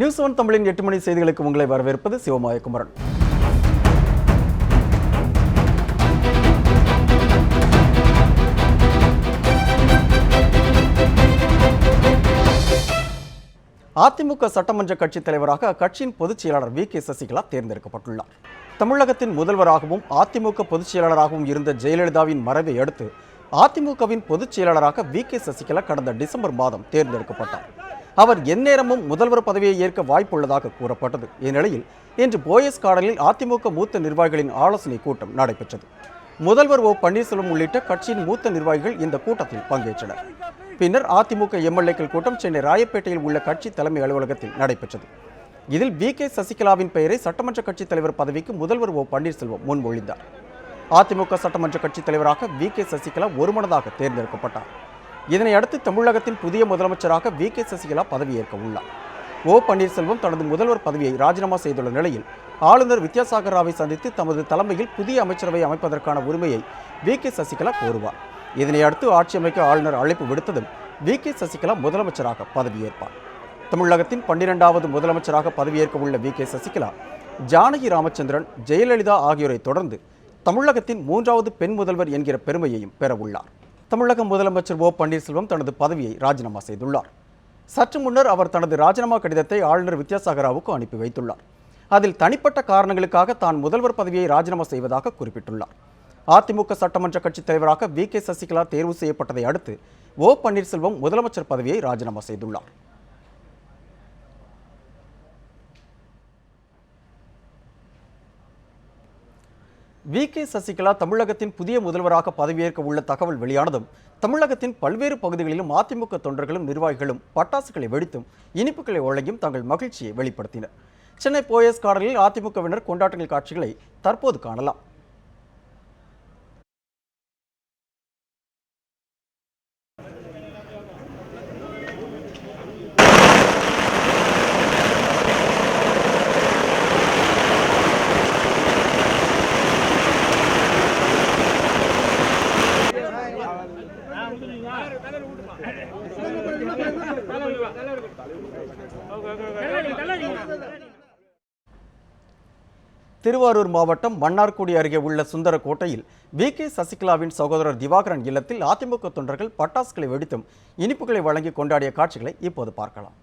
News 1 தமிழின் 8 மணி செய்திகளுக்கு உங்களை வரவேற்பது சிவமாயகுமரன். அதிமுக சட்டமன்ற கட்சித் தலைவராக அக்கட்சியின் பொதுச் செயலாளர் வி.கே. சசிகலா தேர்ந்தெடுக்கப்பட்டுள்ளார். தமிழகத்தின் முதல்வராகவும் அதிமுக பொதுச் செயலாளராகவும் இருந்த ஜெயலலிதாவின் மறைவை அடுத்து அதிமுகவின் பொதுச் செயலாளராக வி.கே. சசிகலா கடந்த டிசம்பர் மாதம் தேர்ந்தெடுக்கப்பட்டார். அவர் எந்நேரமும் முதல்வர் பதவியை ஏற்க வாய்ப்புள்ளதாக கூறப்பட்டது. இந்நிலையில் இன்று போயஸ் கார்டனில் அதிமுக மூத்த நிர்வாகிகளின் ஆலோசனை கூட்டம் நடைபெற்றது. முதல்வர் ஓ பன்னீர்செல்வம் உள்ளிட்ட கட்சியின் மூத்த நிர்வாகிகள் இந்த கூட்டத்தில் பங்கேற்றனர். பின்னர் அதிமுக எம்எல்ஏக்கள் கூட்டம் சென்னை ராயப்பேட்டையில் உள்ள கட்சி தலைமை அலுவலகத்தில் நடைபெற்றது. இதில் வி.கே. சசிகலாவின் பெயரை சட்டமன்ற கட்சித் தலைவர் பதவிக்கு முதல்வர் ஓ பன்னீர்செல்வம் முன்மொழிந்தார். அதிமுக சட்டமன்ற கட்சித் தலைவராக வி.கே. சசிகலா ஒருமனதாக தேர்ந்தெடுக்கப்பட்டார். இதனையடுத்து தமிழகத்தின் புதிய முதலமைச்சராக வி.கே. சசிகலா பதவியேற்க உள்ளார். ஓ பன்னீர்செல்வம் தனது முதல்வர் பதவியை ராஜினாமா செய்துள்ள நிலையில் ஆளுநர் வித்யாசாகர் ராவை சந்தித்து தமது தலைமையில் புதிய அமைச்சரவை அமைப்பதற்கான உரிமையை வி.கே. சசிகலா கோருவார். இதனையடுத்து ஆட்சி அமைக்க ஆளுநர் அழைப்பு விடுத்ததும் வி.கே. சசிகலா முதலமைச்சராக பதவியேற்பார். தமிழகத்தின் 12வது முதலமைச்சராக பதவியேற்க உள்ள வி.கே. சசிகலா ஜானகி ராமச்சந்திரன், ஜெயலலிதா ஆகியோரை தொடர்ந்து தமிழகத்தின் 3வது பெண் முதல்வர் என்கிற பெருமையையும் பெறவுள்ளார். தமிழக முதலமைச்சர் ஓ பன்னீர்செல்வம் தனது பதவியை ராஜினாமா செய்துள்ளார். சற்று முன்னர் அவர் தனது ராஜினாமா கடிதத்தை ஆளுநர் வித்யாசாகர் ராவுக்கு அனுப்பி வைத்துள்ளார். அதில் தனிப்பட்ட காரணங்களுக்காக தான் முதல்வர் பதவியை ராஜினாமா செய்வதாக குறிப்பிட்டுள்ளார். அதிமுக சட்டமன்ற கட்சித் தலைவராக வி.கே. சசிகலா தேர்வு செய்யப்பட்டதை அடுத்து ஓ பன்னீர்செல்வம் முதலமைச்சர் பதவியை ராஜினாமா செய்துள்ளார். வி.கே. சசிகலா தமிழகத்தின் புதிய முதல்வராக பதவியேற்க உள்ள தகவல் வெளியானதும் தமிழகத்தின் பல்வேறு பகுதிகளிலும் அதிமுக தொண்டர்களும் நிர்வாகிகளும் பட்டாசுகளை வெடித்தும் இனிப்புகளை வழங்கியும் தங்கள் மகிழ்ச்சியை வெளிப்படுத்தினர். சென்னை போயஸ் கார்டனில் அதிமுகவினர் கொண்டாட்டங்கள் காட்சிகளை தற்போது காணலாம். திருவாரூர் மாவட்டம் மன்னார்குடி அருகே உள்ள சுந்தரக்கோட்டையில் வி.கே. சசிகலாவின் சகோதரர் திவாகரன் இல்லத்தில் அதிமுக தொண்டர்கள் பட்டாசுகளை வெடித்தும் இனிப்புகளை வழங்கி கொண்டாடிய காட்சிகளை இப்போது பார்க்கலாம்.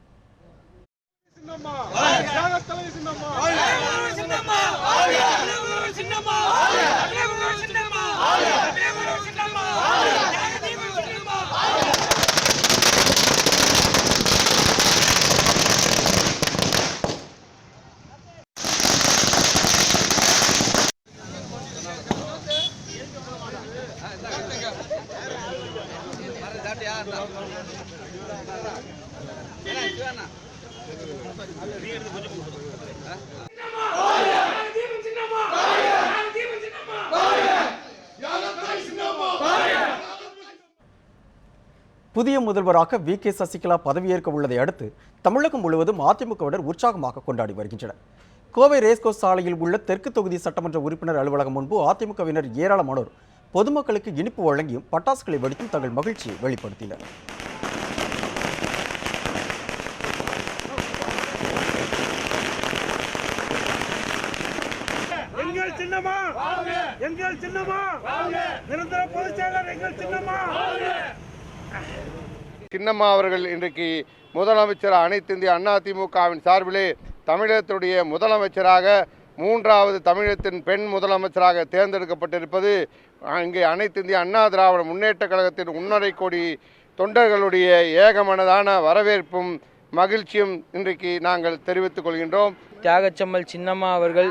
புதிய முதல்வராக வி.கே. சசிகலா பதவியேற்க உள்ளதை அடுத்து தமிழகம் முழுவதும் அதிமுகவினர் உற்சாகமாக கொண்டாடி வருகின்றனர். கோவை ரேஸ்கோர்ஸ் சாலையில் உள்ள தெற்கு தொகுதி சட்டமன்ற உறுப்பினர் அலுவலகம் முன்பு அதிமுகவினர் ஏராளமானோர் பொதுமக்களுக்கு இனிப்பு வழங்கியும் பட்டாசுகளை வெடித்தும் தங்கள் மகிழ்ச்சியை வெளிப்படுத்தினர். சின்னம்மா அவர்கள் இன்றைக்கு முதலமைச்சர் அனைத்து இந்திய அண்ணா திமுகவின் சார்பிலே தமிழகத்துடைய முதலமைச்சராக 3வது தமிழகத்தின் பெண் முதலமைச்சராக தேர்ந்தெடுக்கப்பட்டிருப்பது இங்கே அனைத்து இந்திய அண்ணா திராவிட முன்னேற்ற கழகத்தின் 1.5 கோடி தொண்டர்களுடைய ஏகமனதான வரவேற்பும் மகிழ்ச்சியும் இன்றைக்கு நாங்கள் தெரிவித்துக் கொள்கின்றோம். தியாகச்சம்மல் சின்னம்மா அவர்கள்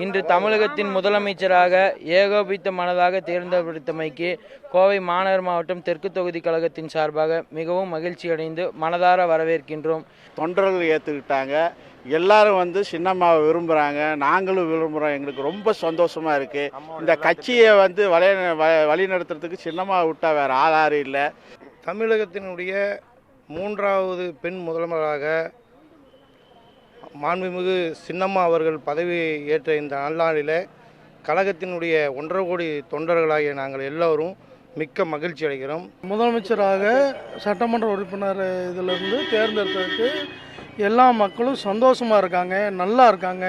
இன்று தமிழகத்தின் முதலமைச்சராக ஏகோபித்த மனதாக தேர்ந்தெடுத்தமைக்கு கோவை மாநகர் மாவட்டம் தெற்கு தொகுதி கழகத்தின் சார்பாக மிகவும் மகிழ்ச்சி அடைந்து மனதார வரவேற்கின்றோம். தொண்டர்கள் ஏற்றுக்கிட்டாங்க. எல்லாரும் சின்னம்மாவை விரும்புகிறாங்க, நாங்களும் விரும்புகிறோம். எங்களுக்கு ரொம்ப சந்தோஷமாக இருக்குது. இந்த கட்சியை வழி நடத்துறதுக்கு சின்னம்மாவை விட்டால் வேறு ஆளாறு இல்லை. தமிழகத்தினுடைய 3வது பெண் முதல்வராக மாண்புமிகு சின்னம்மா அவர்கள் பதவி ஏற்ற இந்த நல்லாளில் கழகத்தினுடைய 1.5 கோடி தொண்டர்களாகிய நாங்கள் எல்லோரும் மிக்க மகிழ்ச்சி அடைகிறோம். முதலமைச்சராக சட்டமன்ற உறுப்பினர் இதிலிருந்து தேர்ந்தெடுத்ததுக்கு எல்லா மக்களும் சந்தோஷமாக இருக்காங்க, நல்லா இருக்காங்க.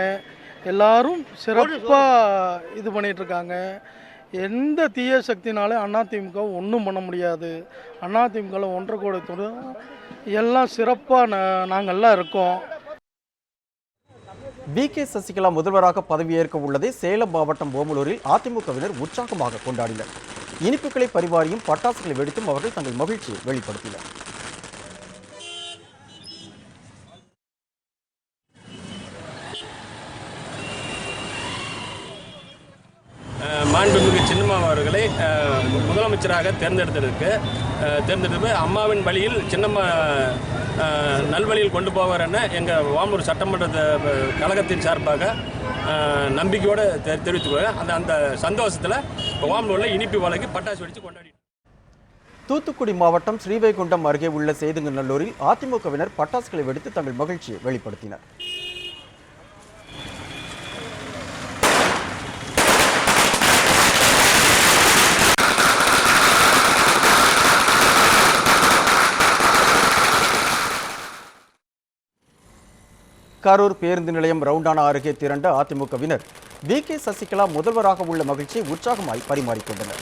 எல்லாரும் சிறப்பாக இது பண்ணிகிட்ருக்காங்க. எந்த தீய சக்தினாலும் அதிமுக ஒன்றும் பண்ண முடியாது. அதிமுகவில் ஒன்றரை கோடி எல்லாம் சிறப்பாக நாங்கள்லாம் இருக்கோம். வி.கே. சசிகலா முதல்வராக பதவியேற்க உள்ளதை சேலம் மாவட்டம் ஓமலூரில் அதிமுகவினர் உற்சாகமாக கொண்டாடினர். இனிப்புகளை பரிமாறியும் பட்டாசுகளை வெடித்தும் அவர்கள் தங்கள் மகிழ்ச்சியை வெளிப்படுத்தினர். மாண்புமிகு சின்னம்மா அவர்களை முதலமைச்சராக தேர்ந்தெடுத்து அம்மாவின் வழியில் சின்னம்மா நல்வழியில் கொண்டு போவார் என எங்கள் ஓமலூர் சட்டமன்ற கழகத்தின் சார்பாக நம்பிக்கையோடு தெரிவித்துக்கொள்கிறேன். அந்த சந்தோஷத்தில் ஓமலூரில் இனிப்பு வழங்கி பட்டாசு வெடித்து கொண்டாடி. தூத்துக்குடி மாவட்டம் ஸ்ரீவைகுண்டம் அருகே உள்ள சேதுங்கநல்லூரில் அதிமுகவினர் பட்டாசுகளை வெடித்து தங்கள் மகிழ்ச்சியை வெளிப்படுத்தினர். கரூர் பேருந்து நிலையம் ரவுண்டானா அருகே திரண்ட அதிமுகவினர் வி.கே. சசிகலா முதல்வராக உள்ள மகிழ்ச்சியை உற்சாகமாய் பரிமாறிக்கொண்டனர்.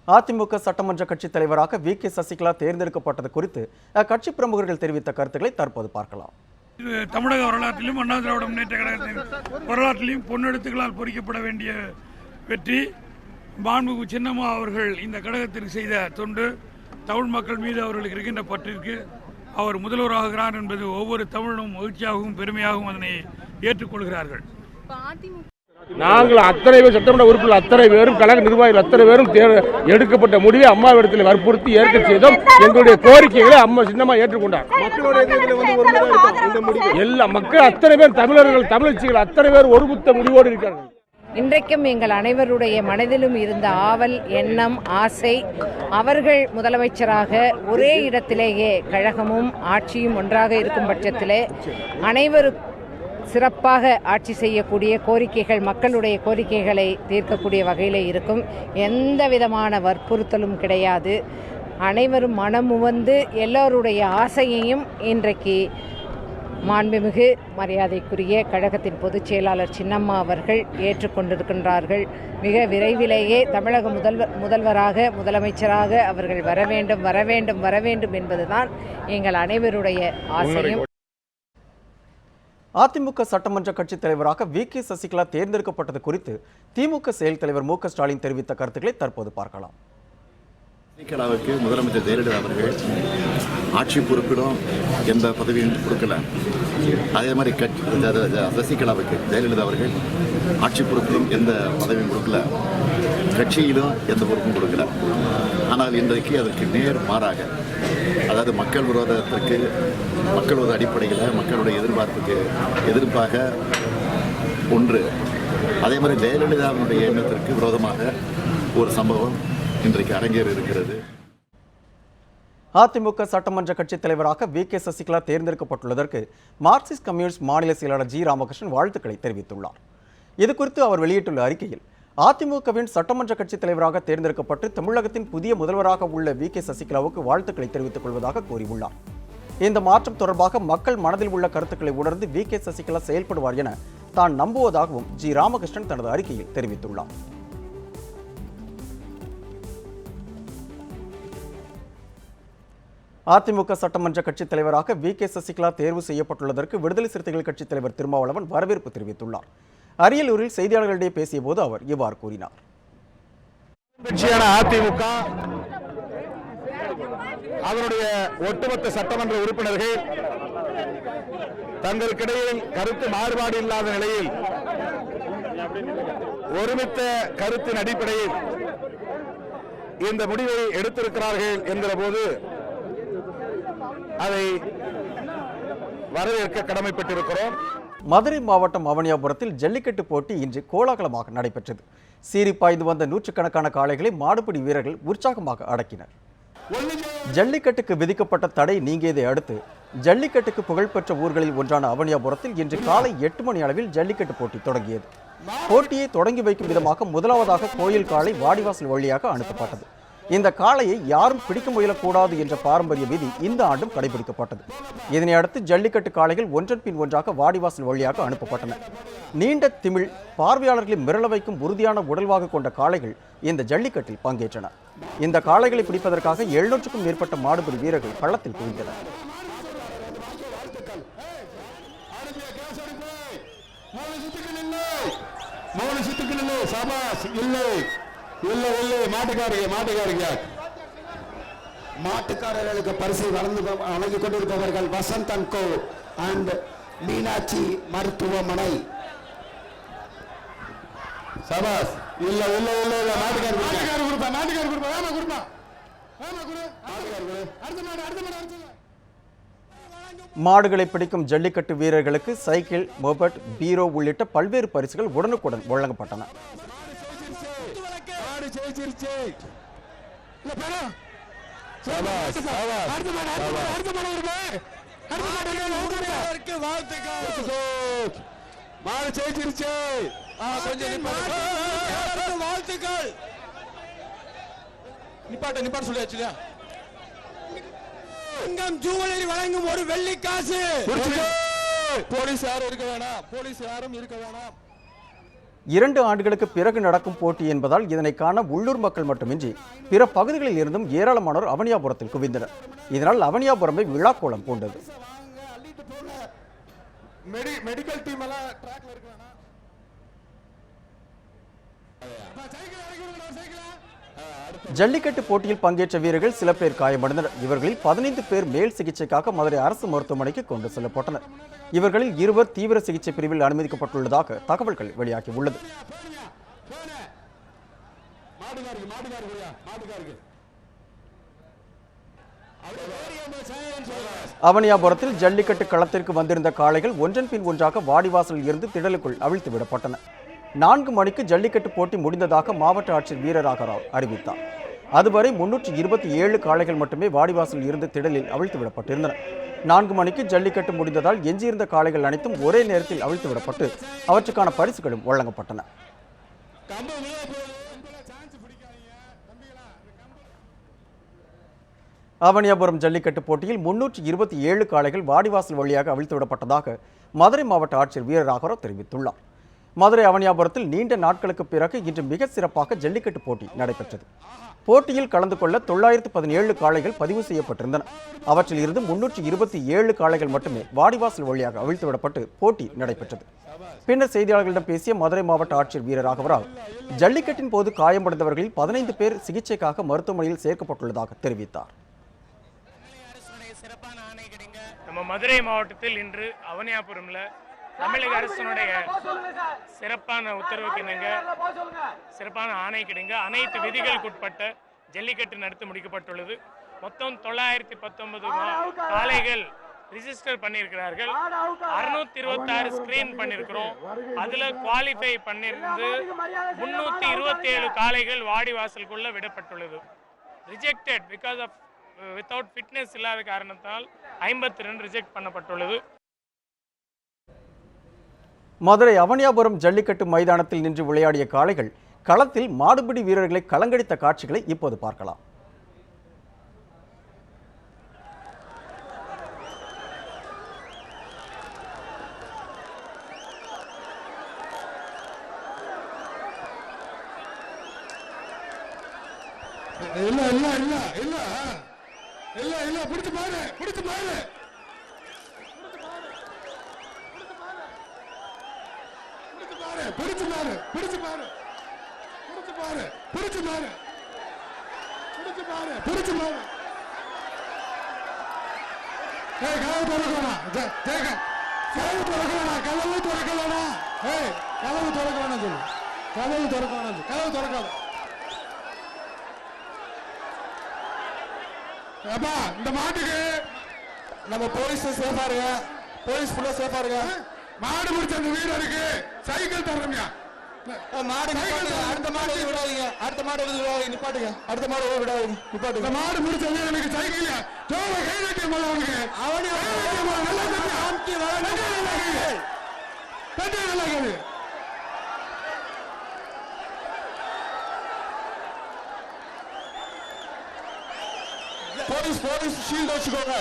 அதிமுக சட்டமன்ற கட்சித் தலைவராக வி.கே. சசிகலா தேர்ந்தெடுக்கப்பட்டது குறித்து அக்கட்சி பிரமுகர்கள் தெரிவித்த கருத்துக்களை தற்போது பார்க்கலாம். தமிழக வரலாற்றிலும் அண்ணா திராவிட முன்னேற்ற கழகத்தின் வரலாற்றிலும் பொன்னெழுத்துக்களால் பொறிக்கப்பட வேண்டிய வெற்றி. மாண்புமிகு சின்னம்மா அவர்கள் இந்த கழகத்திற்கு செய்த தொண்டு, தமிழ் மக்கள் மீது அவர்களுக்கு இருக்கின்ற பற்றிற்கு அவர் முதல்வராகிறார் என்பது ஒவ்வொரு தமிழும் மகிழ்ச்சியாகவும் பெருமையாகவும் அதனை ஏற்றுக்கொள்கிறார்கள். நாங்கள் அத்தனை பேர் சட்டமன்ற உறுப்பினர் அத்தனை பேரும் கழக நிர்வாகிகள் அத்தனை பேரும் எடுக்கப்பட்ட முடிவை அம்மாவிடத்தில் வற்புறுத்தி ஏற்க செய்தோம். எங்களுடைய கோரிக்கைகளை அம்மா சின்னமா ஏற்றுக்கொண்டார். எல்லா மக்கள் அத்தனை பேர் தமிழர்கள் தமிழச்சிகள் அத்தனை பேர் ஒருமித்த முடிவோடு இருக்கிறார்கள். இன்றைக்கும் எங்கள் அனைவருடைய மனதிலும் இருந்த ஆவல், எண்ணம், ஆசை அவர்கள் முதலமைச்சராக ஒரே இடத்திலேயே கழகமும் ஆட்சியும் ஒன்றாக இருக்கும் பட்சத்திலே அனைவரும் சிறப்பாக ஆட்சி செய்யக்கூடிய கோரிக்கைகள், மக்களுடைய கோரிக்கைகளை தீர்க்கக்கூடிய வகையில் இருக்கும். எந்த விதமான வற்புறுத்தலும் கிடையாது. அனைவரும் மனமுவந்து எல்லோருடைய ஆசையையும் இன்றைக்கு மாண்புமிகு மரியாதைக்குரிய கழகத்தின் பொதுச் செயலாளர் சின்னம்மா அவர்கள் ஏற்றுக்கொண்டிருக்கின்றார்கள். மிக விரைவிலேயே தமிழக முதல்வராக முதலமைச்சராக அவர்கள் வர வேண்டும் வர வேண்டும் வர வேண்டும் என்பதுதான் எங்கள் அனைவருடைய ஆசையும். அதிமுக சட்டமன்ற கட்சித் தலைவராக வி.கே. சசிகலா தேர்ந்தெடுக்கப்பட்டது குறித்து திமுக செயல் தலைவர் மு.க. ஸ்டாலின் தெரிவித்த கருத்துக்களை தற்போது பார்க்கலாம். சசிகலாவுக்கு முதலமைச்சர் ஜெயலலிதா அவர்கள் ஆட்சி பொறுப்பிலும் எந்த பதவியும் கொடுக்கல. அதே மாதிரி சசிகலாவுக்கு ஜெயலலிதா அவர்கள் ஆட்சி பொறுப்பிலும் எந்த பதவியும் கொடுக்கல, கட்சியிலும் எந்த பொறுப்பும் கொடுக்கல. ஆனால் இன்றைக்கு அதற்கு நேர் மாறாக, அதாவது மக்கள் விரோதத்திற்கு, மக்கள் விரோத அடிப்படையில் மக்களுடைய எதிர்பார்ப்புக்கு எதிர்ப்பாக ஒன்று, அதே மாதிரி ஜெயலலிதாவினுடைய எண்ணத்திற்கு விரோதமாக ஒரு சம்பவம் இன்றைக்கு அரங்கேறி இருக்கிறது. அதிமுக சட்டமன்ற கட்சித் தலைவராக வி.கே. சசிகலா தேர்ந்தெடுக்கப்பட்டுள்ளதற்கு மார்க்சிஸ்ட் கம்யூனிஸ்ட் மாநில செயலாளர் ஜி. ராமகிருஷ்ணன் வாழ்த்துக்களை தெரிவித்துள்ளார். இதுகுறித்து அவர் வெளியிட்டுள்ள அறிக்கையில், அதிமுகவின் சட்டமன்ற கட்சித் தலைவராக தேர்ந்தெடுக்கப்பட்டு தமிழகத்தின் புதிய முதல்வராக உள்ள வி.கே. சசிகலாவுக்கு வாழ்த்துக்களை தெரிவித்துக் கொள்வதாக கூறியுள்ளார். இந்த மாற்றம் தொடர்பாக மக்கள் மனதில் உள்ள கருத்துக்களை உணர்ந்து வி.கே. சசிகலா செயல்படுவார் என தான் நம்புவதாகவும் ஜி. ராமகிருஷ்ணன் தனது அறிக்கையில் தெரிவித்துள்ளார். அதிமுக சட்டமன்ற கட்சித் தலைவராக வி.கே. சசிகலா தேர்வு செய்யப்பட்டுள்ளதற்கு விடுதலை சிறுத்தைகள் கட்சித் தலைவர் திருமாவளவன் வரவேற்பு தெரிவித்துள்ளார். அரியலூரில் செய்தியாளர்களிடையே பேசிய போது அவர் இவ்வாறு கூறினார். அதிமுக அவருடைய ஒட்டுமொத்த சட்டமன்ற உறுப்பினர்கள் தங்களுக்கிடையே கருத்து மாறுபாடு இல்லாத நிலையில் ஒருமித்த கருத்தின் அடிப்படையில் இந்த முடிவை எடுத்திருக்கிறார்கள் என்கிற போது அதை வரவேற்க கடமைப்பட்டிருக்கிறோம். மதுரை மாவட்டம் அவனியாபுரத்தில் ஜல்லிக்கட்டு போட்டி இன்று கோலாகலமாக நடைபெற்றது. சீறி பாய்ந்து வந்த நூற்றுக்கணக்கான காளைகளை மாடுபிடி வீரர்கள் உற்சாகமாக அடக்கினர். ஜல்லிக்கட்டுக்கு விதிக்கப்பட்ட தடை நீங்கியதை அடுத்து ஜல்லிக்கட்டுக்கு புகழ்பெற்ற ஊர்களில் ஒன்றான அவனியாபுரத்தில் இன்று காலை 8 மணி அளவில் ஜல்லிக்கட்டு போட்டி தொடங்கியது. போட்டியை தொடங்கி வைக்கும் விதமாக முதலாவதாக கோயில் காளை வாடிவாசல் வழியாக அனுப்பப்பட்டது. இந்த காளையை யாரும் பிடிக்க முயலக்கூடாது என்ற பாரம்பரிய விதி இந்த ஆண்டும் கடைபிடிக்கப்பட்டது. இதனை அடுத்து ஜல்லிக்கட்டு காளைகள் ஒன்றன் பின் ஒன்றாக வாடிவாசல் வழியாக அனுப்பப்பட்டன. நீண்ட திமிழ், பார்வையாளர்களை மிரள வைக்கும் உறுதியான உடல்வாக கொண்ட காளைகள் இந்த ஜல்லிக்கட்டில் பங்கேற்றன. இந்த காளைகளை பிடிப்பதற்காக 700க்கும் மேற்பட்ட மாடுபிடி வீரர்கள் களத்தில் குவிந்தனர். மாட்டுக்காரர்களுக்கு பரிசை வழங்கிக் கொண்டிருப்பவர்கள் Vasanth and Co and Meenakshi மருத்துவமனை. சபாஸ். இல்ல இல்ல இல்ல இல்ல நாட்டுக்கார கொடுப்பா நாட்டுக்கார கொடுப்பா வேமா கொடுப்பா வேமா குரு நாட்டுக்கார குரு அடுத்த மாடு மாடுகளை பிடிக்கும் ஜல்லிக்கட்டு வீரர்களுக்கு சைக்கிள், மொபட், பீரோ உள்ளிட்ட பல்வேறு பரிசுகள் உடனுக்குடன் வழங்கப்பட்டன. நிப்பாட்ட சொல்லியாச்சு. ஜூவலரி வழங்கும் ஒரு வெள்ளி காசு. போலீஸ் யாரும் இருக்க வேணாம், போலீஸ் யாரும் இருக்க வேணாம். 2 ஆண்டுகளுக்கு பிறகு நடக்கும் போட்டி என்பதால் இதனை காண உள்ளூர் மக்கள் மட்டுமின்றி பிற பகுதிகளில் இருந்தும் ஏராளமானோர் அவனியாபுரத்தில் குவிந்தனர். இதனால் அவனியாபுரமே விழாக்கோலம் பூண்டது. மெடிக்கல் டீம் எல்லாம் ட்ராக்ல இருக்கானா? ஜல்லிக்கட்டு போட்டியில் பங்கேற்ற வீரர்கள் சில பேர் காயமடைந்தனர். இவர்களில் 15 பேர் மேல் சிகிச்சைக்காக மதுரை அரசு மருத்துவமனைக்கு கொண்டு செல்லப்பட்டனர். இவர்களில் 2 தீவிர சிகிச்சை பிரிவில் அனுமதிக்கப்பட்டுள்ளதாக தகவல்கள் வெளியாகியுள்ளது. அவனியாபுரத்தில் ஜல்லிக்கட்டு களத்திற்கு வந்திருந்த காளைகள் ஒன்றன் பின் ஒன்றாக வாடிவாசலில் இருந்து திடலுக்குள் அவிழ்த்து விடப்பட்டன. 4 மணிக்கு ஜல்லிக்கட்டு போட்டி முடிந்ததாக மாவட்ட ஆட்சியர் வீரராகராவ் அறிவித்தார். அதுவரை 327 காளைகள் மட்டுமே வாடிவாசலில் இருந்து திடலில் அவிழ்த்து விடப்பட்டிருந்தன. 4 மணிக்கு ஜல்லிக்கட்டு முடிந்ததால் எஞ்சியிருந்த காளைகள் அனைத்தும் ஒரே நேரத்தில் அவிழ்த்து விடப்பட்டு அவற்றுக்கான பரிசுகளும் வழங்கப்பட்டன. அவனியாபுரம் ஜல்லிக்கட்டு போட்டியில் 327 காளைகள் வாடிவாசல் வழியாக அவிழ்த்து விடப்பட்டதாக மதுரை மாவட்ட ஆட்சியர் வீரராகராவ் தெரிவித்துள்ளார். மதுரை அவனியாபுரத்தில் நீண்ட நாட்களுக்கு பிறகு இன்று மிக சிறப்பாக ஜல்லிக்கட்டு போட்டி நடைபெற்றது. போட்டியில் கலந்து கொள்ள 917 காளைகள் பதிவு செய்யப்பட்டிருந்தன. அவற்றில் இருந்து 327 காளைகள் மட்டுமே வாடிவாசல் வழியாக அவிழ்த்து விடப்பட்டு போட்டி நடைபெற்றது. பின்னர் செய்தியாளர்களிடம் பேசிய மதுரை மாவட்ட ஆட்சியர் வீரராகராவ் ஜல்லிக்கட்டின் போது காயமடைந்தவர்களில் 15 பேர் சிகிச்சைக்காக மருத்துவமனையில் சேர்க்கப்பட்டுள்ளதாக தெரிவித்தார். நம்ம மதுரை மாவட்டத்தில் இன்று அவனியாபுரம்ல தமிழக அரசினுடைய சிறப்பான உத்தரவுக்கு இணங்க, சிறப்பான ஆணை கிடைங்க அனைத்து விதிகளுக்குட்பட்ட ஜல்லிக்கட்டு நடத்தி முடிக்கப்பட்டுள்ளது. மொத்தம் 919 காளைகள் ரிஜிஸ்டர் பண்ணியிருக்கிறார்கள். 626 ஸ்கிரீன் பண்ணியிருக்கிறோம். அதுல குவாலிஃபை பண்ணியிருந்து 327 காளைகள் வாடிவாசலுக்குள்ள விடப்பட்டுள்ளது. Rejected because of without fitness இல்லாத காரணத்தால் 52 ரிஜெக்ட் பண்ணப்பட்டுள்ளது. மதுரை அவனியாபுரம் ஜல்லிக்கட்டு மைதானத்தில் நின்று விளையாடிய காளைகள் களத்தில் மாடுபிடி வீரர்களை கலங்கடித்த காட்சிகளை இப்போது பார்க்கலாம். இல்ல இல்ல இல்ல இல்ல இல்ல இல்ல பிடிச்சு பாரு பிடிச்சு பாரு பிடிச்சு பாரு பிடிச்சு பாரு பிடிச்சு பாரு பிடிச்சு பாரு பிடிச்சு பாரு பிடிச்சு பாரு ஏய் கதவு திறக்கணும் ஜெயக கதவு திறக்கணும் கதவு திறக்கணும் ஏய் கதவு திறக்கணும் சொல்லு கதவு திறக்கணும் கதவு திறக்காத அப்பா இந்த மாட்டுக்கு நம்ம போலீஸ் சேஃபா இருங்க போலீஸ் ஃபுல்லா சேஃபா இருங்க மாடு முடிச்ச அந்த வீரருக்கு சைக்கிள் தரணும்யா மாடு அடுத்த மாடு விடாதீங்க அடுத்த மாடு விடாதீங்க நிப்பாட்டுங்க அடுத்த மாடு விடாதீங்க நிப்பாட்டுங்க மாடு முடிச்ச வீரனுக்கு சைக்கிள் ஜோவ கை கட்டி போலவங்க அவனே நல்லா தட்டி ஆம்டி வர நல்லா கேளு போலீஸ் ஷீல்ட் வச்சுக்கோங்க.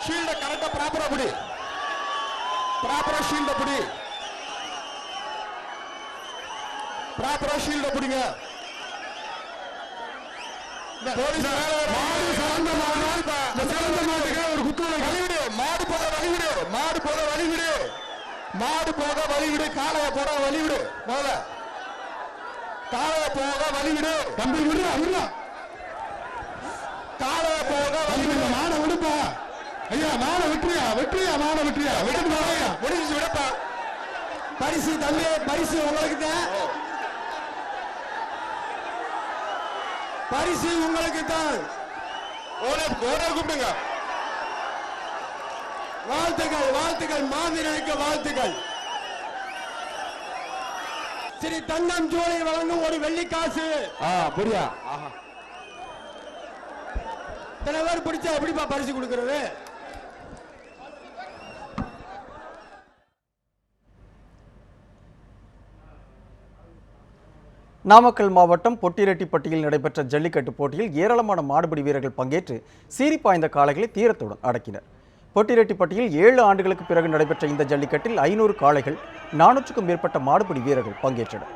ஷீல்ட கரெக்டா ப்ராப்பரா பிடி. ப்ராப்பரா ஷீல்ட பிடிங்க. போலீஸ் ஒரு குத்து வழிவிடு. மாடு போக வழிவிடு. காளைய போட வழிவிடு. முதல்ல காளைய போக வழிவிடு. தம்பி விடு. காளைய போக வழிவிடு. மாட விடுப்பா. ஐயா மாட விட்டுறியா? முடிஞ்சு விடப்பா. பரிசு தம்பி, பரிசு உங்களுக்கு தான். கூப்பிடுங்க. வாழ்த்துக்கள் மாவீரனுக்கு வாழ்த்துக்கள். ஸ்ரீ தங்கம் ஜோலை வழங்கும் ஒரு வெள்ளிக்காசு. புரியா? இத்தனை பேர் பிடிச்சா எப்படிப்பா பரிசு கொடுக்கிறது? நாமக்கல் மாவட்டம் பொட்டிரெட்டிப்பட்டியில் நடைபெற்ற ஜல்லிக்கட்டு போட்டியில் ஏராளமான மாடுபிடி வீரர்கள் பங்கேற்று சீறி பாய்ந்த காளைகளை தீரத்துடன் அடக்கினர். பொட்டிரெட்டிப்பட்டியில் 7 ஆண்டுகளுக்கு பிறகு நடைபெற்ற இந்த ஜல்லிக்கட்டில் 500 காளைகள், 400க்கும் மேற்பட்ட மாடுபிடி வீரர்கள் பங்கேற்றனர்.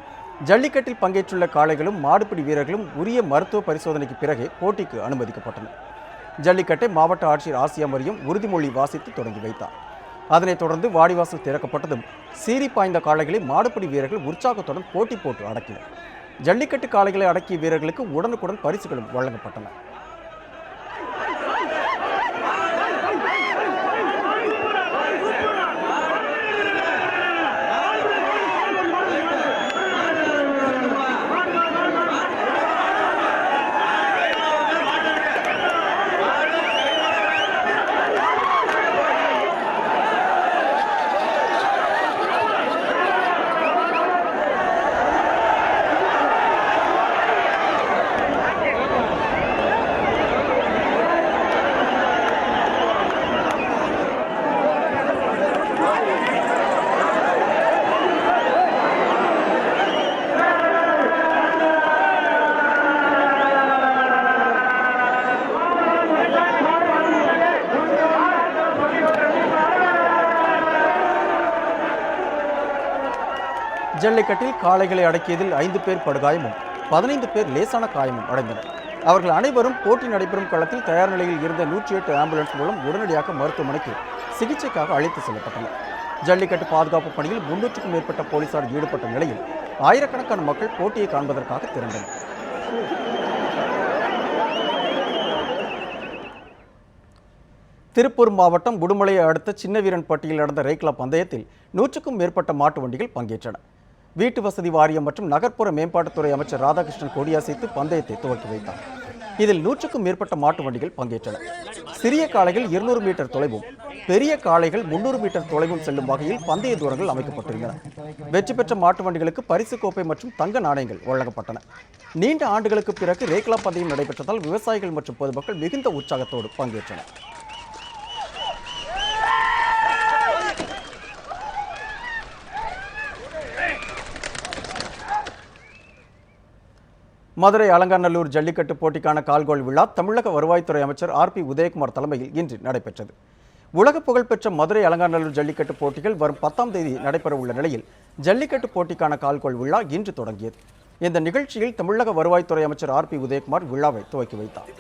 ஜல்லிக்கட்டில் பங்கேற்றுள்ள காளைகளும் மாடுபிடி வீரர்களும் உரிய மருத்துவ பரிசோதனைக்கு பிறகே போட்டிக்கு அனுமதிக்கப்பட்டனர். ஜல்லிக்கட்டை மாவட்ட ஆட்சியர் ஆசியா மரியம் உறுதிமொழி வாசித்து தொடங்கி வைத்தார். அதனைத் தொடர்ந்து வாடிவாசல் திறக்கப்பட்டதும் சீறி பாய்ந்த காளைகளை மாடுபிடி வீரர்கள் உற்சாகத்துடன் போட்டி போட்டு அடக்கினர். ஜல்லிக்கட்டு காளைகளை அடக்கிய வீரர்களுக்கு உடனுக்குடன் பரிசுகளும் வழங்கப்பட்டன. ஜல்லிக்கட்டில் காளைகளை அடக்கியதில் 5 பேர் படுகாயமும் 15 பேர் லேசான காயமும் அடைந்தனர். அவர்கள் அனைவரும் போட்டி நடைபெறும் களத்தில் தயார் நிலையில் இருந்த 108 ஆம்புலன்ஸ் மூலம் உடனடியாக மருத்துவமனைக்கு சிகிச்சைக்காக அழைத்து செல்லப்பட்டனர். ஜல்லிக்கட்டு பாதுகாப்பு பணியில் 300க்கும் மேற்பட்ட போலீசார் ஈடுபட்ட நிலையில் ஆயிரக்கணக்கான மக்கள் போட்டியை காண்பதற்காக திரண்டனர். திருப்பூர் மாவட்டம் உடுமலையை அடுத்த சின்னவீரன்பட்டியில் நடந்த ரேக்லா பந்தயத்தில் 100க்கும் மேற்பட்ட மாட்டு வண்டிகள் பங்கேற்றன. வீட்டு வசதி வாரியம் மற்றும் நகர்ப்புற மேம்பாட்டுத்துறை அமைச்சர் ராதாகிருஷ்ணன் கொடியசைத்து பந்தயத்தை துவக்கி வைத்தார். இதில் 100க்கும் மேற்பட்ட மாட்டு வண்டிகள் பங்கேற்றன. சிறிய காளைகள் 200 மீட்டர் தொலைவும் பெரிய காளைகள் 300 மீட்டர் தொலைவும் செல்லும் வகையில் பந்தய தூரங்கள் அமைக்கப்பட்டிருந்தன. வெற்றி பெற்ற மாட்டு வண்டிகளுக்கு பரிசு கோப்பை மற்றும் தங்க நாணயங்கள் வழங்கப்பட்டன. நீண்ட ஆண்டுகளுக்கு பிறகு ரேக்லா பந்தயம் நடைபெற்றதால் விவசாயிகள் மற்றும் பொதுமக்கள் மிகுந்த உற்சாகத்தோடு பங்கேற்றனர். மதுரை அலங்காநல்லூர் ஜல்லிக்கட்டு போட்டிக்கான கால்கோள் விழா தமிழக வருவாய்த்துறை அமைச்சர் ஆர்பி உதயகுமார் தலைமையில் இன்று நடைபெற்றது. உலக புகழ்பெற்ற மதுரை அலங்காநல்லூர் ஜல்லிக்கட்டு போட்டிகள் வரும் 10ஆம் தேதி நடைபெறவுள்ள நிலையில் ஜல்லிக்கட்டு போட்டிக்கான கால்கோள் விழா இன்று தொடங்கியது. இந்த நிகழ்ச்சியில் தமிழக வருவாய்த்துறை அமைச்சர் ஆர்பி உதயகுமார் விழாவை துவக்கி வைத்தார்.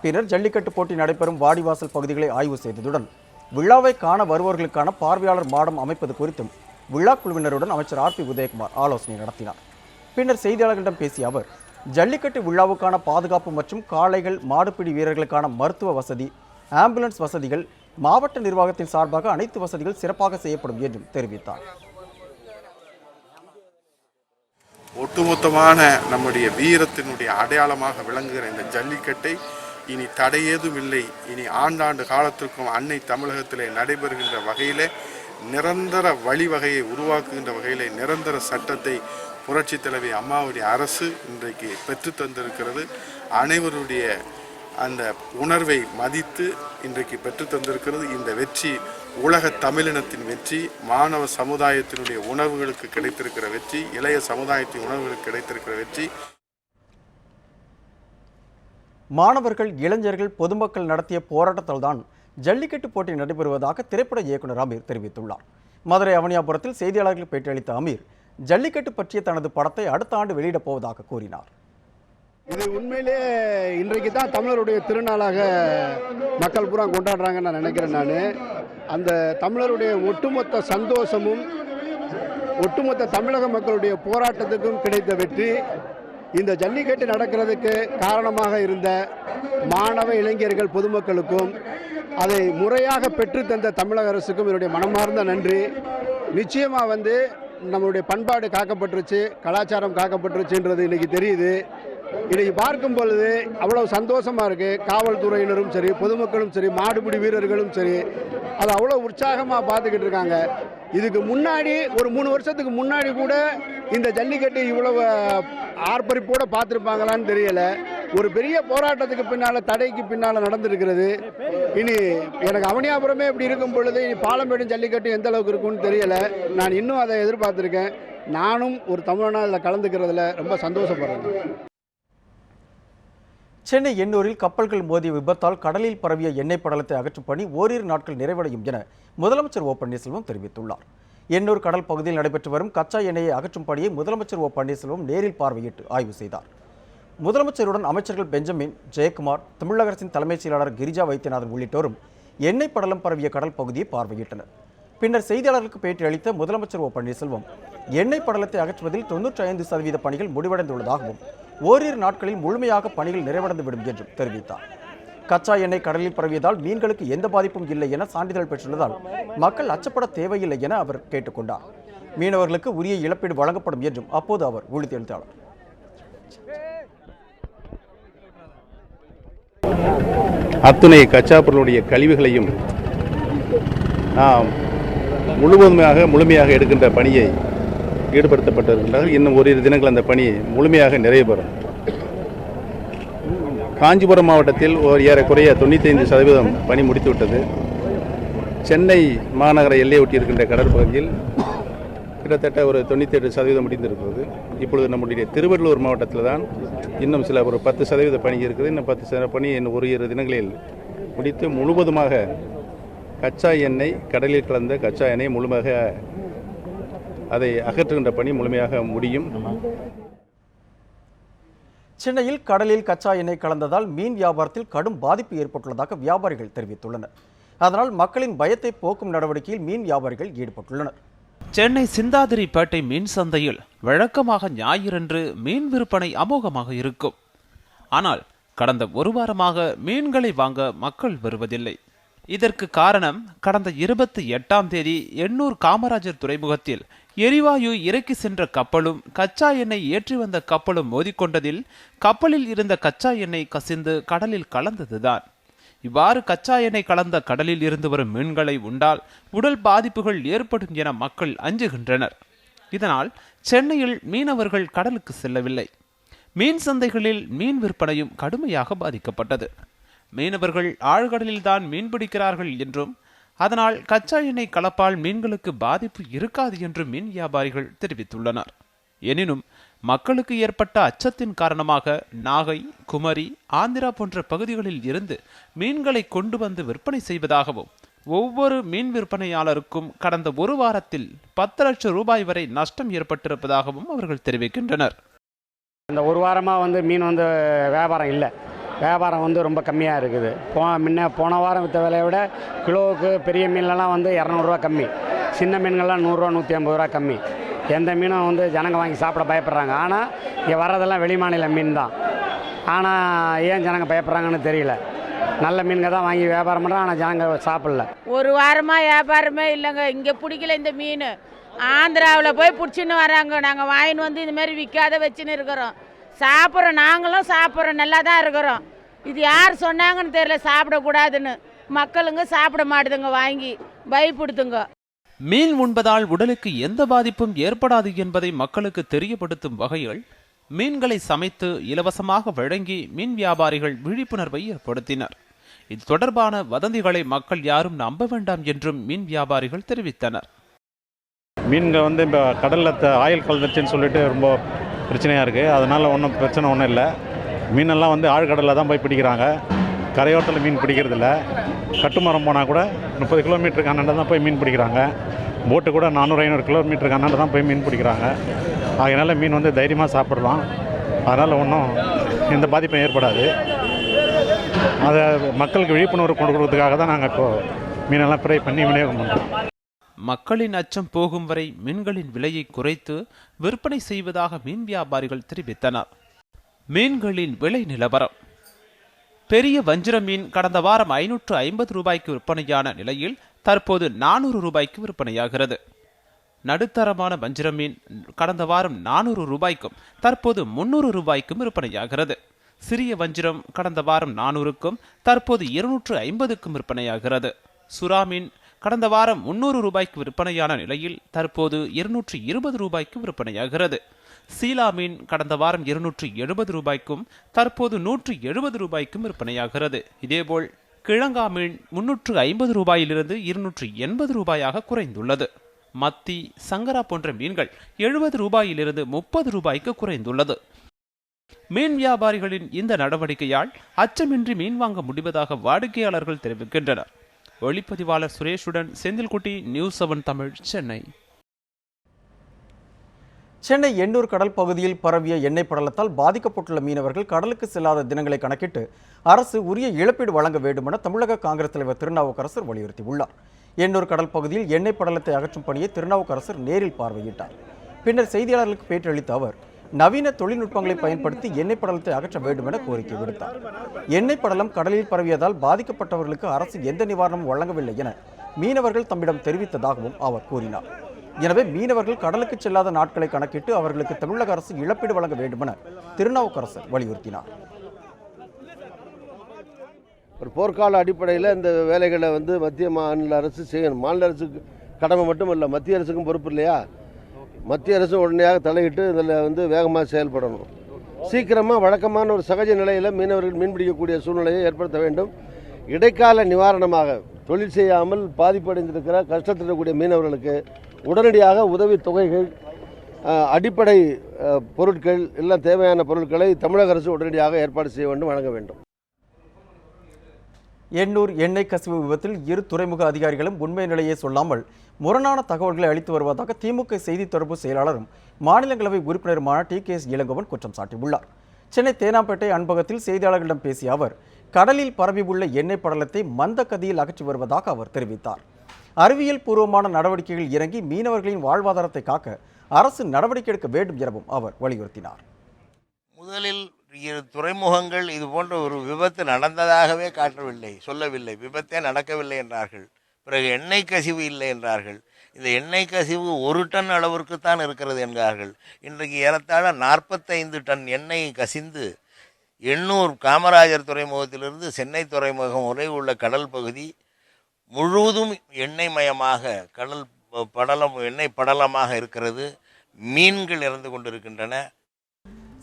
பின்னர் ஜல்லிக்கட்டு போட்டி நடைபெறும் வாடிவாசல் பகுதிகளை ஆய்வு செய்ததுடன் விழாவை காண வருவோர்களுக்கான பார்வையாளர் மாடம் அமைப்பது குறித்தும் விழா குழுவினருடன் அமைச்சர் ஆர்பி உதயகுமார் ஆலோசனை நடத்தினார். பின்னர் செய்தியாளர்களிடம் பேசிய அவர் ஜல்லிக்கட்டு விழாவுக்கான பாதுகாப்பு மற்றும் காளைகள் மாடுபிடி வீரர்களுக்கான மருத்துவ வசதி, ஆம்புலன்ஸ் வசதிகள் மாவட்ட நிர்வாகத்தின் சார்பாக அனைத்து வசதிகள் சிறப்பாக செய்யப்படும் என்றும் தெரிவித்தார். ஒட்டுமொத்தமான நம்முடைய வீரத்தினுடைய அடையாளமாக விளங்குகிற இந்த ஜல்லிக்கட்டை இனி தடையேதும் இல்லை, இனி ஆண்டாண்டு காலத்திற்கும் அன்னை தமிழகத்திலே நடைபெறுகின்ற வகையிலே நிரந்தர வழிவகையை உருவாக்குகின்ற வகையிலே நிரந்தர சட்டத்தை புரட்சி தலைவி அம்மாவுடைய அரசு இன்றைக்கு பெற்று தந்திருக்கிறது. அனைவருடைய அந்த உணர்வை மதித்து இன்றைக்கு பெற்று தந்திருக்கிறது. இந்த வெற்றி உலக தமிழினத்தின் வெற்றி, மாணவ சமுதாயத்தினுடைய உணர்வுகளுக்கு கிடைத்திருக்கிற வெற்றி, இளைய சமுதாயத்தின் உணர்வுகளுக்கு கிடைத்திருக்கிற வெற்றி. மாணவர்கள், இளைஞர்கள், பொதுமக்கள் நடத்திய போராட்டத்தால் தான் ஜல்லிக்கட்டு போட்டி நடைபெறுவதாக திரைப்பட இயக்குனர் அமீர் தெரிவித்துள்ளார். மதுரை அவனியாபுரத்தில் செய்தியாளர்களுக்கு பேட்டியளித்த அமீர் ஜல்லிக்கட்டு பற்றிய தனது படத்தை அடுத்த ஆண்டு வெளியிடப் போவதாக கூறினார். இது உண்மையிலே இன்றைக்கு தான் தமிழருடைய திருநாளாக மக்கள் பூரா கொண்டாடுறாங்கன்னு நான் நினைக்கிறேன். நான் அந்த தமிழருடைய ஒட்டுமொத்த சந்தோஷமும் ஒட்டுமொத்த தமிழக மக்களுடைய போராட்டத்துக்கும் கிடைத்த வெற்றி, இந்த ஜல்லிக்கட்டு நடக்கிறதுக்கு காரணமாக இருந்த மாணவ இளைஞர்கள் பொதுமக்களுக்கும் அதை முறையாக பெற்று தந்த தமிழக அரசுக்கும் என்னுடைய மனமார்ந்த நன்றி. நிச்சயமாக நம்மளுடைய பண்பாடு காக்கப்பட்டுருச்சு, கலாச்சாரம் காக்கப்பட்டுருச்சுன்றது இன்னைக்கு தெரியுது. இன்னைக்கு பார்க்கும் பொழுது அவ்வளவு சந்தோஷமா இருக்கு. காவல்துறையினரும் சரி, பொதுமக்களும் சரி, மாடுபிடி வீரர்களும் சரி, அது அவ்வளோ உற்சாகமாக பார்த்துக்கிட்டு இருக்காங்க. இதுக்கு முன்னாடி ஒரு 3 வருஷத்துக்கு முன்னாடி கூட இந்த ஜல்லிக்கட்டு இவ்வளவு ஆர்ப்பரிப்போட பார்த்துருப்பாங்களான்னு தெரியல. ஒரு பெரிய போராட்டத்துக்கு பின்னால், தடைக்கு பின்னால் நடந்திருக்கிறது. இனி எனக்கு அவனியாபுரமே இப்படி இருக்கும் பொழுது இனி பாலமேடும் ஜல்லிக்கட்டு எந்த அளவுக்கு இருக்குன்னு தெரியல. நான் இன்னும் அதை எதிர்பார்த்துருக்கேன். நானும் ஒரு தமிழனா இதில் கலந்துக்கிறதுல ரொம்ப சந்தோஷப்படுறேன். சென்னை எண்ணூரில் கப்பல்கள் மோதிய விபத்தால் கடலில் பரவிய எண்ணெய் படலத்தை அகற்றும் பணி ஓரிரு நாட்கள் நிறைவடையும் என முதலமைச்சர் ஓ பன்னீர்செல்வம் தெரிவித்துள்ளார். எண்ணூர் கடல் பகுதியில் நடைபெற்று வரும் கச்சா எண்ணெயை அகற்றும் பணியை முதலமைச்சர் ஓ பன்னீர்செல்வம் நேரில் பார்வையிட்டு ஆய்வு செய்தார். முதலமைச்சருடன் அமைச்சர்கள் பெஞ்சமின், ஜெயக்குமார், தமிழக அரசின் தலைமைச் செயலாளர் கிரிஜா வைத்தியநாதன் உள்ளிட்டோரும் எண்ணெய் படலம் பரவிய கடல் பகுதியை பார்வையிட்டனர். பின்னர் செய்தியாளர்களுக்கு பேட்டி அளித்த முதலமைச்சர் ஓ பன்னீர்செல்வம் எண்ணெய் படலத்தை அகற்றுவதில் 95% பணிகள் முடிவடைந்துள்ளதாகவும் ஓரிரு நாட்களில் முழுமையாக பணிகள் நிறைவடைந்துவிடும் என்றும் தெரிவித்தார். கச்சா எண்ணெய் கடலில் பரவியதால் மீன்களுக்கு எந்த பாதிப்பும் இல்லை என சான்றிதழ் பெற்றுள்ளதால் மக்கள் அச்சப்பட தேவையில்லை என அவர் கேட்டுக்கொண்டார். மீனவர்களுக்கு உரிய இழப்பீடு வழங்கப்படும் என்றும் அப்போது அவர் உறுதியளித்தார். அத்துணை கச்சா பொருளுடைய கழிவுகளையும் முழுமையாக எடுக்கின்ற பணியை ஈடுபடுத்தப்பட்டிருக்கின்றார்கள். இன்னும் ஓரிரு தினங்கள் அந்த பணி முழுமையாக நிறைவு பெறும். காஞ்சிபுரம் மாவட்டத்தில் ஏறக்குறைய 95% பணி முடித்துவிட்டது. சென்னை மாநகர எல்லையை ஒட்டி இருக்கின்ற கடற்பகுதியில் கிட்டத்தட்ட ஒரு 97% முடிந்திருக்கிறது. இப்பொழுது நம்முடைய திருவள்ளூர் மாவட்டத்தில் தான் இன்னும் சில ஒரு 10% பணி இருக்குது. இன்னும் 10% பணி இன்னும் ஒரு 2 தினங்களில் முடித்து முழுவதுமாக கச்சா எண்ணெய், கடலில் கலந்த கச்சா எண்ணெய் முழுமையாக அதை அகற்றுகின்ற பணி முழுமையாக முடியும். சென்னையில் கடலில் கச்சா எண்ணெய் கலந்ததால் மீன் வியாபாரத்தில் கடும் பாதிப்பு ஏற்பட்டுள்ளதாக வியாபாரிகள் தெரிவித்துள்ளனர். அதனால் மக்களின் பயத்தை போக்கும் நடவடிக்கையில் மீன் வியாபாரிகள் ஈடுபட்டுள்ளனர். சென்னை சிந்தாதிரிப்பேட்டை மீன் சந்தையில் வழக்கமாக ஞாயிறன்று மீன் விற்பனை அமோகமாக இருக்கும். ஆனால் கடந்த ஒரு வாரமாக மீன்களை வாங்க மக்கள் வருவதில்லை. இதற்கு காரணம், கடந்த 28ஆம் தேதி எண்ணூர் காமராஜர் துறைமுகத்தில் எரிவாயு இறக்கி சென்ற கப்பலும் கச்சா எண்ணெய் ஏற்றி வந்த கப்பலும் மோதிக்கொண்டதில் கப்பலில் இருந்த கச்சா எண்ணெய் கசிந்து கடலில் கலந்ததுதான். இவ்வாறு கச்சா எண்ணெய் கலந்த கடலில் இருந்து வரும் மீன்களை உண்டால் உடல் பாதிப்புகள் ஏற்படும் என மக்கள் அஞ்சுகின்றனர். இதனால் சென்னையில் மீனவர்கள் கடலுக்கு செல்லவில்லை. மீன் சந்தைகளில் மீன் விற்பனையும் கடுமையாக பாதிக்கப்பட்டது. மீனவர்கள் ஆழ்கடலில்தான் மீன் பிடிக்கிறார்கள் என்றும் அதனால் கச்சா எண்ணெய் கலப்பால் மீன்களுக்கு பாதிப்பு இருக்காது என்று மீன் வியாபாரிகள் தெரிவித்துள்ளனர். எனினும் மக்களுக்கு ஏற்பட்ட அச்சத்தின் காரணமாக நாகை, குமரி, ஆந்திரா போன்ற பகுதிகளில் இருந்து மீன்களை கொண்டு வந்து விற்பனை செய்வதாகவும் ஒவ்வொரு மீன் விற்பனையாளருக்கும் கடந்த ஒரு வாரத்தில் 10 லட்சம் ரூபாய் வரை நஷ்டம் ஏற்பட்டிருப்பதாகவும் அவர்கள் தெரிவிக்கின்றனர். இந்த ஒரு வாரமாக மீன் வியாபாரம் இல்லை. வியாபாரம் ரொம்ப கம்மியாக இருக்குது. போன வாரம் விற்ற விலையை விட கிலோவுக்கு பெரிய மீன்லாம் 200 ரூபா கம்மி, சின்ன மீன்கள்லாம் 100 ரூபா 150 ரூபா கம்மி. எந்த மீனும் ஜனங்க வாங்கி சாப்பிட பயப்படுறாங்க. ஆனால் இங்கே வர்றதெல்லாம் வெளிமாநில மீன் தான். ஆனால் ஏன் ஜனங்க பயப்படுறாங்கன்னு தெரியல. நல்ல மீன்கள் தான் வாங்கி வியாபாரம் பண்ணுறாங்க, ஆனால் ஜனங்க சாப்பிடல. ஒரு வாரமாக வியாபாரமே இல்லைங்க. இங்கே பிடிக்கல இந்த மீன். ஆந்திராவில் போய் பிடிச்சின்னு வராங்க. நாங்கள் வாங்கின்னு இந்த மாதிரி விற்காத வச்சுன்னு இருக்கிறோம். சாப்பிட்றோம், நாங்களும் சாப்பிட்றோம், நல்லா தான் இருக்கிறோம். இது யார் சொன்னாங்கன்னு தெரியல சாப்பிடக்கூடாதுன்னு. மக்களுங்க சாப்பிட மாட்டுதுங்க, வாங்கி பயப்படுத்துங்க. மீன் உண்பதால் உடலுக்கு எந்த பாதிப்பும் ஏற்படாது என்பதை மக்களுக்கு தெரியப்படுத்தும் வகையில் மீன்களை சமைத்து இலவசமாக வழங்கி மீன் வியாபாரிகள் விழிப்புணர்வை ஏற்படுத்தினர். இது தொடர்பான வதந்திகளை மக்கள் யாரும் நம்ப வேண்டாம் என்றும் மீன் வியாபாரிகள் தெரிவித்தனர். மீன்கள் வந்து இப்போ கடலில் ஆயில் கலந்துருச்சுன்னு சொல்லிட்டு ரொம்ப பிரச்சனையாக இருக்குது. அதனால் ஒன்றும் பிரச்சனை ஒன்றும் இல்லை. மீனெல்லாம் வந்து ஆழ்கடலில் தான் போய் பிடிக்கிறாங்க. கரையோரத்தில் மீன் பிடிக்கிறதில்ல. கட்டுமரம் போனால் கூட 30 கிலோமீட்டருக்கு அண்ணாண்ட தான் போய் மீன் பிடிக்கிறாங்க. போட்டு கூட 400-500 கிலோமீட்டருக்கு அண்ணாண்ட தான் போய் மீன் பிடிக்கிறாங்க. அதனால் மீன் வந்து தைரியமாக சாப்பிடலாம். அதனால் ஒன்றும் எந்த பாதிப்பும் ஏற்படாது. அதை மக்களுக்கு விழிப்புணர்வு கொடுக்கறதுக்காக தான் நாங்கள் இப்போது மீனெல்லாம் ஃப்ரை பண்ணி விநியோகம் பண்ணுறோம். மக்களின் அச்சம் போகும் வரை மீன்களின் விலையை குறைத்து விற்பனை செய்வதாக மீன் வியாபாரிகள் தெரிவித்தனர். மீன்களின் விலை நிலவரம். பெரிய வஞ்சிர மீன் கடந்த வாரம் 550 ரூபாய்க்கு விற்பனையான நிலையில் தற்போது 400 ரூபாய்க்கு விற்பனையாகிறது. நடுத்தரமான வஞ்சிர மீன் கடந்த வாரம் 400 ரூபாய்க்கும் தற்போது 300 ரூபாய்க்கும் விற்பனையாகிறது. சிறிய வஞ்சிரம் கடந்த வாரம் 400க்கும் தற்போது 250க்கும் விற்பனையாகிறது. சுறா மீன் கடந்த வாரம் 300 ரூபாய்க்கு விற்பனையான நிலையில் தற்போது 220 ரூபாய்க்கு விற்பனையாகிறது. சீலா மீன் கடந்த வாரம் 270 ரூபாய்க்கும் தற்போது 170 ரூபாய்க்கும் விற்பனையாகிறது. இதேபோல் கிழங்கா மீன் 350 ரூபாயிலிருந்து 280 ரூபாயாக குறைந்துள்ளது. மத்தி, சங்கரா போன்ற மீன்கள் 70 ரூபாயிலிருந்து 30 ரூபாய்க்கு குறைந்துள்ளது. மீன் வியாபாரிகளின் இந்த நடவடிக்கையால் அச்சமின்றி மீன் வாங்க முடிவதாக வாடிக்கையாளர்கள் தெரிவிக்கின்றனர். ஒளிப்பதிவாளர் சுரேஷுடன் செந்தில்குட்டி, நியூஸ் 7 தமிழ், சென்னை. சென்னை எண்ணூர் கடல் பகுதியில் பரவிய எண்ணெய் படலத்தால் பாதிக்கப்பட்டுள்ள மீனவர்கள் கடலுக்கு செல்லாத தினங்களை கணக்கிட்டு அரசு உரிய இழப்பீடு வழங்க வேண்டும் என தமிழக காங்கிரஸ் தலைவர் திருநாவுக்கரசர் வலியுறுத்தியுள்ளார். எண்ணூர் கடல் பகுதியில் எண்ணெய் படலத்தை அகற்றும் பணியை திருநாவுக்கரசர் நேரில் பார்வையிட்டார். பின்னர் செய்தியாளர்களுக்கு பேட்டியளித்த அவர் நவீன தொழில்நுட்பங்களை பயன்படுத்தி எண்ணெய் படலத்தை அகற்ற வேண்டும் என கோரிக்கை விடுத்தார். எண்ணெய் படலம் கடலில் பரவியதால் பாதிக்கப்பட்டவர்களுக்கு அரசு எந்த நிவாரணமும் வழங்கவில்லை என மீனவர்கள் தம்மிடம் தெரிவித்ததாகவும் அவர் கூறினார். எனவே மீனவர்கள் கடலுக்கு செல்லாத நாட்களை கணக்கிட்டு அவர்களுக்கு தமிழக அரசு இழப்பீடு வழங்க வேண்டும் என திருநாவுக்கரசர் வலியுறுத்தினார். ஒரு போர்க்கால அடிப்படையில் இந்த வேலைகளை மத்திய மாநில அரசு செய்யணும். மாநில அரசுக்கு கடமை மட்டும் இல்லை, மத்திய அரசுக்கும் பொறுப்பு இல்லையா? மத்திய அரசு உடனடியாக தலையிட்டு இதில் வேகமாக செயல்படணும். சீக்கிரமாக வழக்கமான ஒரு சகஜ நிலையில் மீனவர்கள் மீன்பிடிக்கக்கூடிய சூழ்நிலையை ஏற்படுத்த வேண்டும். இடைக்கால நிவாரணமாக தொழில் செய்யாமல் பாதிப்படைந்திருக்கிற கஷ்டத்திடக்கூடிய மீனவர்களுக்கு உடனடியாக உதவி தொகைகள், அடிப்படை பொருட்கள், எல்லாம் தேவையான பொருட்களை தமிழக அரசு உடனடியாக ஏற்பாடு செய்ய வேண்டும், வழங்க வேண்டும். எண்ணூர் எண்ணெய் கசிவு விபத்தில் 2 துறைமுக அதிகாரிகளும் உண்மை நிலையை சொல்லாமல் முரணான தகவல்களை அளித்து வருவதாக திமுக செய்தி தொடர்பு செயலாளரும் மாநிலங்களவை உறுப்பினருமான TKS இளங்கோவன் குற்றம் சாட்டியுள்ளார். சென்னை தேனாம்பேட்டை அன்பகத்தில் செய்தியாளர்களிடம் பேசிய அவர் கடலில் பரவியுள்ள எண்ணெய் படலத்தை மந்த கதியில் அகற்றி வருவதாக அவர் தெரிவித்தார். அறிவியல் பூர்வமான நடவடிக்கைகள் இறங்கி மீனவர்களின் வாழ்வாதாரத்தை காக்க அரசு நடவடிக்கை எடுக்க வேண்டும் எனவும் அவர் வலியுறுத்தினார். முதலில் துறைமுகங்கள் இது போன்ற ஒரு விபத்து நடந்ததாகவே காட்டவில்லை, சொல்லவில்லை. விபத்தே நடக்கவில்லை என்றார்கள். பிறகு எண்ணெய் கசிவு இல்லை என்றார்கள். இந்த எண்ணெய் கசிவு 1 டன் அளவிற்கு தான் இருக்கிறது என்றார்கள். இன்றைக்கு ஏறத்தாழ 45 டன் எண்ணெய் கசிந்து எண்ணூர் காமராஜர் துறைமுகத்திலிருந்து சென்னை துறைமுகம் வரை உள்ள கடல் பகுதி முழுவதும் எண்ணெய் மயமாக கடல் படலம், எண்ணெய் படலமாக இருக்கிறது. மீன்கள் இறந்து கொண்டிருக்கின்றன.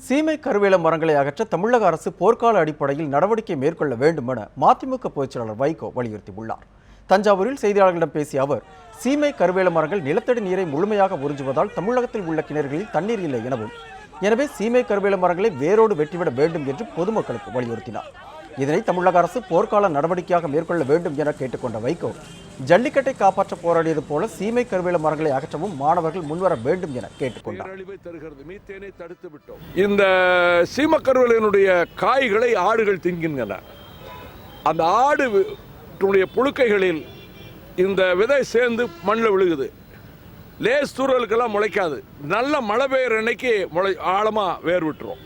சீமை கருவேல மரங்களை அகற்ற தமிழக அரசு போர்க்கால அடிப்படையில் நடவடிக்கை மேற்கொள்ள வேண்டும் என மதிமுக பொதுச்செயலாளர் வைகோ வலியுறுத்தியுள்ளார். தஞ்சாவூரில் செய்தியாளர்களிடம் பேசிய அவர் சீமை கருவேல மரங்கள் நிலத்தடி நீரை முழுமையாக உறிஞ்சுவதால் தமிழகத்தில் உள்ள கிணறுகளில் தண்ணீர் இல்லை எனவும், எனவே சீமை கருவேல மரங்களை வேரோடு வெட்டிவிட வேண்டும் என்று பொதுமக்களுக்கு வலியுறுத்தினார். இதனை தமிழக அரசு போர்க்கால நடவடிக்கையாக மேற்கொள்ள வேண்டும் என கேட்டுக்கொண்ட வைகோ ஜல்லிக்கட்டை காப்பாற்ற போராடியது போல சீமை கருவேல மரங்களை அகற்றவும் மாணவர்கள் முன்வர வேண்டும் என கேட்டுக்கொண்டார். இந்த சீம கருவேலனுடைய காய்களை ஆடுகள் தின்கின்றன. அந்த ஆடு புழுக்கைகளில் இந்த விதை சேர்ந்து மண்ணில் விழுகுது. லேஸ் தூரலுக்கெல்லாம் முளைக்காது. நல்ல மழை பெய்யுற அன்னைக்கு ஆழமாக வேர் விட்டுரும்.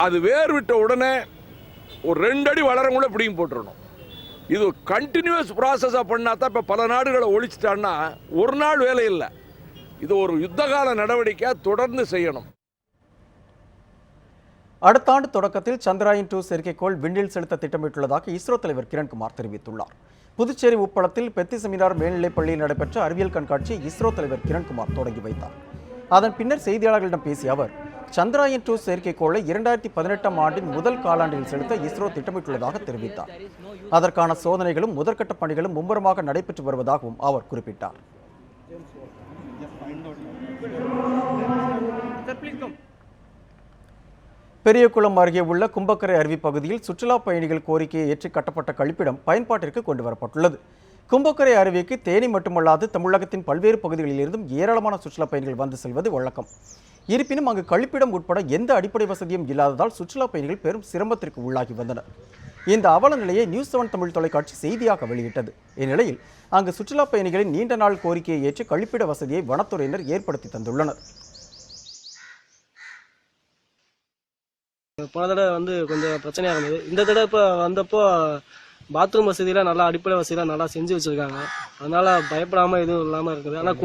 அது வேர் விட்ட உடனே ஒரு 2 அடி வளரம் கூட பிடிங்கி போட்டுடணும். இது கண்டினியூஸ் ப்ராசஸாக பண்ணால் தான் இப்போ பல நாடுகளை ஒழிச்சிட்டான்னா ஒரு நாள் வேலை இல்லை. இது ஒரு யுத்தகால நடவடிக்கையாக தொடர்ந்து செய்யணும். அடுத்த ஆண்டு தொடக்கத்தில் சந்திராயன் 2 செயற்கைக்கோள் விண்ணில் செலுத்த திட்டமிட்டுள்ளதாக இஸ்ரோ தலைவர் கிரண்குமார் தெரிவித்துள்ளார். புதுச்சேரி உப்பளத்தில் பெத்தி செமினார் மேல்நிலைப் பள்ளியில் நடைபெற்ற அறிவியல் கண்காட்சியை இஸ்ரோ தலைவர் கிரண்குமார் தொடங்கி வைத்தார். அதன் பின்னர் செய்தியாளர்களிடம் பேசிய அவர் சந்திராயன்-2 செயற்கைக்கோளை 2018ஆம் ஆண்டின் முதல் காலாண்டில் செலுத்த இஸ்ரோ திட்டமிட்டுள்ளதாக தெரிவித்தார். அதற்கான சோதனைகளும் முதற்கட்ட பணிகளும் மும்முரமாக நடைபெற்று வருவதாகவும் அவர் குறிப்பிட்டார். பெரியகுளம் அருகே உள்ள கும்பக்கரை அருவி பகுதியில் சுற்றுலா பயணிகள் கோரிக்கையை ஏற்றி கட்டப்பட்ட கழிப்பிடம் பயன்பாட்டிற்கு கொண்டு வரப்பட்டுள்ளது. கும்பக்கரை அருவிக்கு தேனி மட்டுமல்லாது தமிழகத்தின் பல்வேறு பகுதிகளிலிருந்தும் ஏராளமான சுற்றுலா பயணிகள் வந்து செல்வது வழக்கம். இருப்பினும் அங்கு கழிப்பிடம் உட்பட எந்த அடிப்படை வசதியும் இல்லாததால் சுற்றுலா பயணிகள் பெரும் சிரமத்திற்கு உள்ளாகி வந்தனர். இந்த அவல நிலையை நியூஸ் 7 தமிழ் தொலைக்காட்சி செய்தியாக வெளியிட்டது. இந்நிலையில் அங்கு சுற்றுலா பயணிகளின் நீண்ட நாள் கோரிக்கையை ஏற்று கழிப்பிட வசதியை வனத்துறையினர் ஏற்படுத்தி தந்துள்ளனர். போன தடவை கொஞ்சம் பிரச்சனையாக இருந்தது. இந்த தடவை இப்போ வந்தப்போ பாத்ரூம் வசதியெலாம் நல்லா அடிப்படை வசதியெலாம் நல்லா செஞ்சு வச்சுருக்காங்க. அதனால் பயப்படாமல் எதுவும் இல்லாமல் இருக்குது. ஆனால்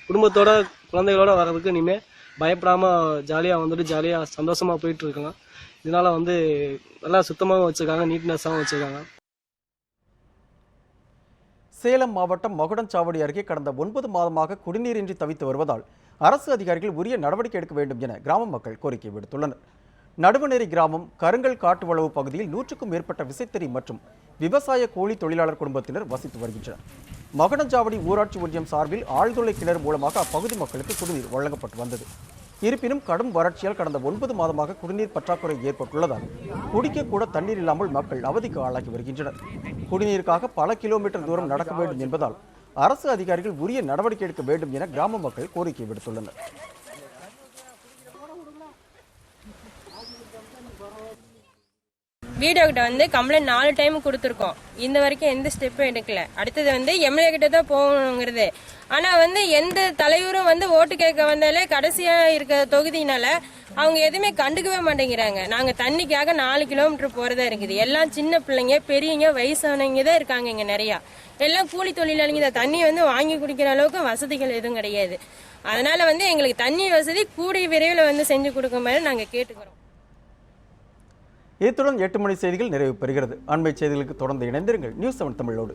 குடும்பத்தோட குழந்தைகளோட வர்றதுக்கு இனிமேல் பயப்படாமல் ஜாலியாக சந்தோஷமாக போயிட்டுருக்கலாம். இதனால் நல்லா சுத்தமாகவும் வச்சுருக்காங்க, நீட்னஸாகவும் வச்சுருக்காங்க. சேலம் மாவட்டம் மகுடஞ்சாவடி அருகே கடந்த 9 மாதமாக குடிநீரின்றி தவித்து வருவதால் அரசு அதிகாரிகள் உரிய நடவடிக்கை எடுக்க வேண்டும் என கிராம மக்கள் கோரிக்கை விடுத்துள்ளனர். நடுவநேரி கிராமம் கருங்கல் காட்டு வளவு பகுதியில் 100க்கும் மேற்பட்ட விசைத்தறி மற்றும் விவசாய கூலி தொழிலாளர் குடும்பத்தினர் வசித்து வருகின்றனர். மகுடஞ்சாவடி ஊராட்சி ஒன்றியம் சார்பில் ஆழ்துளை கிணறு மூலமாக அப்பகுதி மக்களுக்கு குடிநீர் வழங்கப்பட்டு வந்தது. இருப்பினும் கடும் வறட்சியால் கடந்த 9 மாதமாக குடிநீர் பற்றாக்குறை ஏற்பட்டுள்ளதால் குடிக்க கூட தண்ணீர் இல்லாமல் மக்கள் அவதிக்கு ஆளாகி வருகின்றனர். குடிநீருக்காக பல கிலோமீட்டர் தூரம் நடக்க வேண்டும் என்பதால் அரசு அதிகாரிகள் உரிய நடவடிக்கை எடுக்க வேண்டும் என கிராம மக்கள் கோரிக்கை விடுத்துள்ளனர். வீடியோ கிட்ட கம்ப்ளைண்ட் 4 டைம் கொடுத்துருக்கோம். இந்த வரைக்கும் எந்த ஸ்டெப்பும் எடுக்கல. அடுத்தது எம்எல்ஏ கிட்ட தான் போகணுங்கிறது. ஆனா எந்த தலைவரும் ஓட்டு கேட்க வந்தாலே கடைசியா இருக்க தொகுதியினால அவங்க எதுவுமே கண்டுக்கவே மாட்டேங்கிறாங்க. நாங்க தண்ணிக்காக 4 கிலோமீட்டர் போறதா இருக்குது. எல்லாம் சின்ன பிள்ளைங்க, பெரியவங்க, வயசானவங்க தான் இருக்காங்க இங்க நிறைய. எல்லாம் கூலி தொழிலாளிங்க தான். தண்ணி வாங்கி குடிக்கிற அளவுக்கு வசதிகள் எதுவும் கிடையாது. அதனால எங்களுக்கு தண்ணி வசதி கூடிய விரைவில் செஞ்சு கொடுக்க மாதிரி நாங்க கேட்டுக்கிறோம். இத்துடன் 8 மணி செய்திகள் நிறைவு பெறுகிறது. அண்மை செய்திகளுக்கு தொடர்ந்து இணைந்திருங்கள் நியூஸ் 7 தமிழோடு.